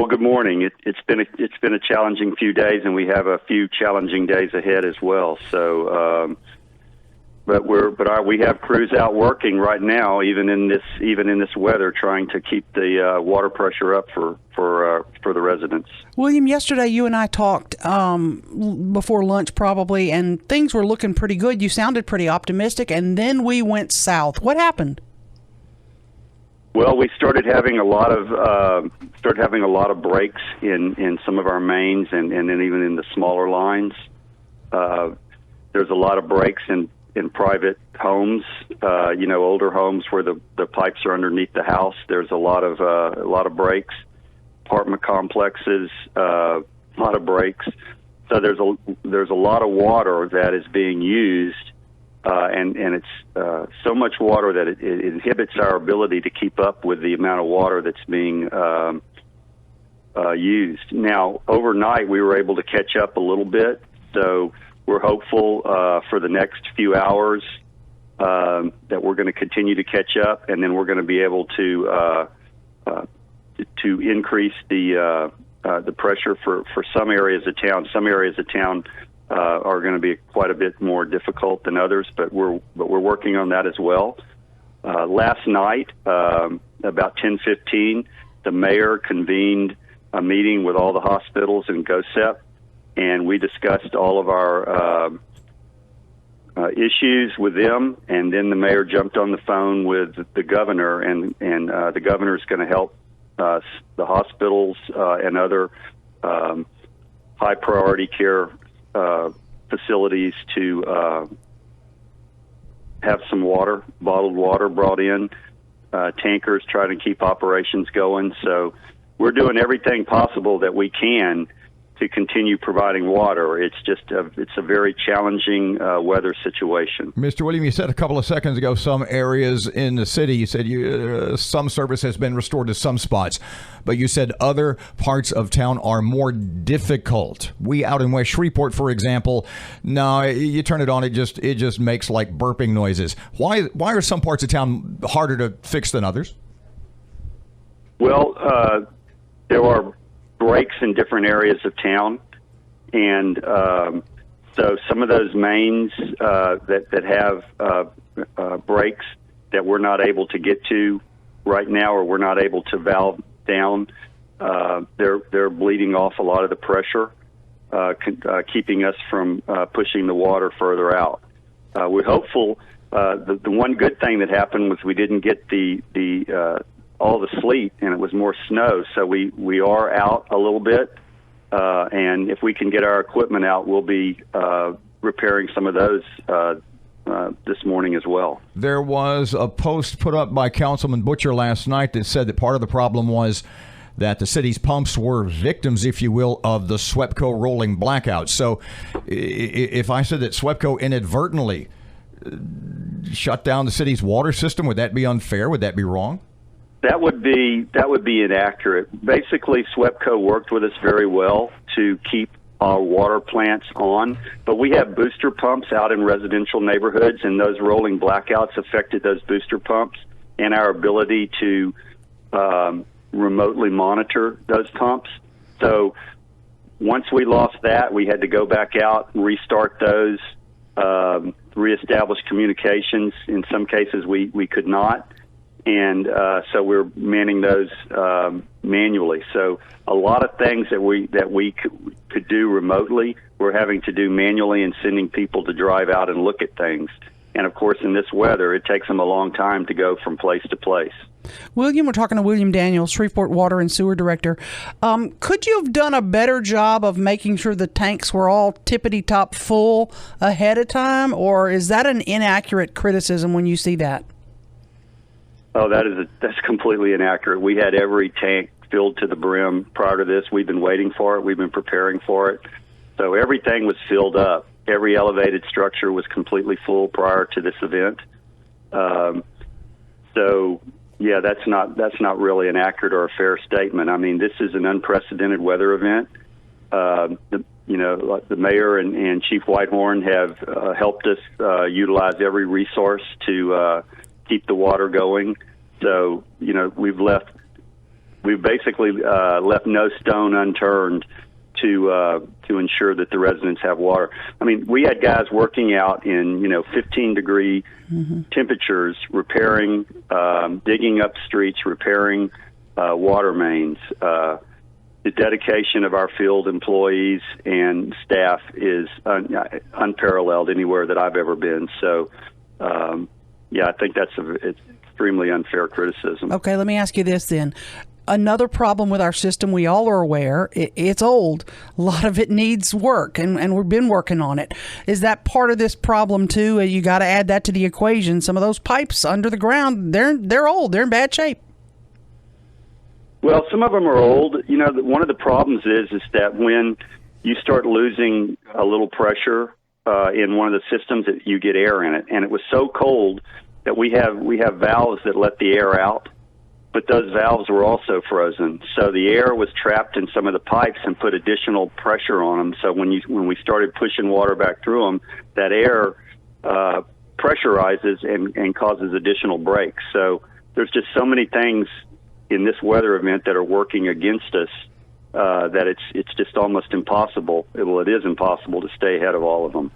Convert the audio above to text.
Well, good morning. It's been a challenging few days, and we have a few challenging days ahead as well. So, we have crews out working right now, even in this weather, trying to keep the water pressure up for the residents. William, yesterday you and I talked before lunch probably, and things were looking pretty good. You sounded pretty optimistic, and then we went south. What happened? Well, we started having a lot of breaks in some of our mains, and then even in the smaller lines. There's a lot of breaks in private homes, older homes where the pipes are underneath the house. There's a lot of breaks. Apartment complexes, a lot of breaks. So there's a lot of water that is being used. And it's so much water that it inhibits our ability to keep up with the amount of water that's being used. Now, overnight, we were able to catch up a little bit, so we're hopeful for the next few hours that we're going to continue to catch up, and then we're going to be able to increase the pressure for some areas of town. Some areas of town are going to be quite a bit more difficult than others, but we're working on that as well. Last night, about 10:15, the mayor convened a meeting with all the hospitals in GOSEP, and we discussed all of our issues with them. And then the mayor jumped on the phone with the governor, and the governor is going to help the hospitals and other high priority care facilities to have some water, bottled water brought in, tankers, try to keep operations going. So we're doing everything possible that we can to continue providing water. It's just it's a very challenging weather situation. Mr. William, you said a couple of seconds ago some areas in the city, you said some service has been restored to some spots, but you said other parts of town are more difficult. We out in West Shreveport, for example, no, you turn it on, it just makes like burping noises. Why are some parts of town harder to fix than others? Well, there are breaks in different areas of town, and so some of those mains that have breaks that we're not able to get to right now, or we're not able to valve down, they're bleeding off a lot of the pressure, keeping us from pushing the water further out. We're hopeful. The one good thing that happened was we didn't get all the sleet, and it was more snow, so we are out a little bit, and if we can get our equipment out, we'll be repairing some of those this morning as well. There was a post put up by Councilman Butcher last night that said that part of the problem was that the city's pumps were victims, if you will, of the SWEPCO rolling blackouts. So if I said that SWEPCO inadvertently shut down the city's water system, would that be unfair? Would that be wrong? That would be inaccurate. Basically, SWEPCO worked with us very well to keep our water plants on, but we have booster pumps out in residential neighborhoods, and those rolling blackouts affected those booster pumps and our ability to remotely monitor those pumps. So once we lost that, we had to go back out and restart those, reestablish communications. In some cases, we could not. And so we're manning those manually. So a lot of things that we could do remotely, we're having to do manually and sending people to drive out and look at things. And, of course, in this weather, it takes them a long time to go from place to place. William, we're talking to William Daniels, Shreveport Water and Sewer Director. Could you have done a better job of making sure the tanks were all tippity-top full ahead of time, or is that an inaccurate criticism when you see that? Oh, that's completely inaccurate. We had every tank filled to the brim prior to this. We've been waiting for it. We've been preparing for it. So everything was filled up. Every elevated structure was completely full prior to this event. So, yeah, that's not really an accurate or a fair statement. I mean, this is an unprecedented weather event. The mayor and Chief Whitehorn have helped us utilize every resource to keep the water going. So, we've left we've basically left no stone unturned to ensure that the residents have water. I mean, we had guys working out in 15-degree temperatures, repairing, digging up streets, repairing water mains. The dedication of our field employees and staff is unparalleled anywhere that I've ever been. So, I think it's extremely unfair criticism. Okay, let me ask you this then. Another problem with our system, we all are aware, it's old. A lot of it needs work, and we've been working on it. Is that part of this problem too? You got to add that to the equation. Some of those pipes under the ground, they're old. They're in bad shape. Well, some of them are old. One of the problems is that when you start losing a little pressure in one of the systems, that you get air in it, and it was so cold that we have valves that let the air out. But those valves were also frozen, so the air was trapped in some of the pipes and put additional pressure on them. So when we started pushing water back through them, that air pressurizes and causes additional breaks. So there's just so many things in this weather event that are working against us that it's just almost impossible. It is impossible to stay ahead of all of them.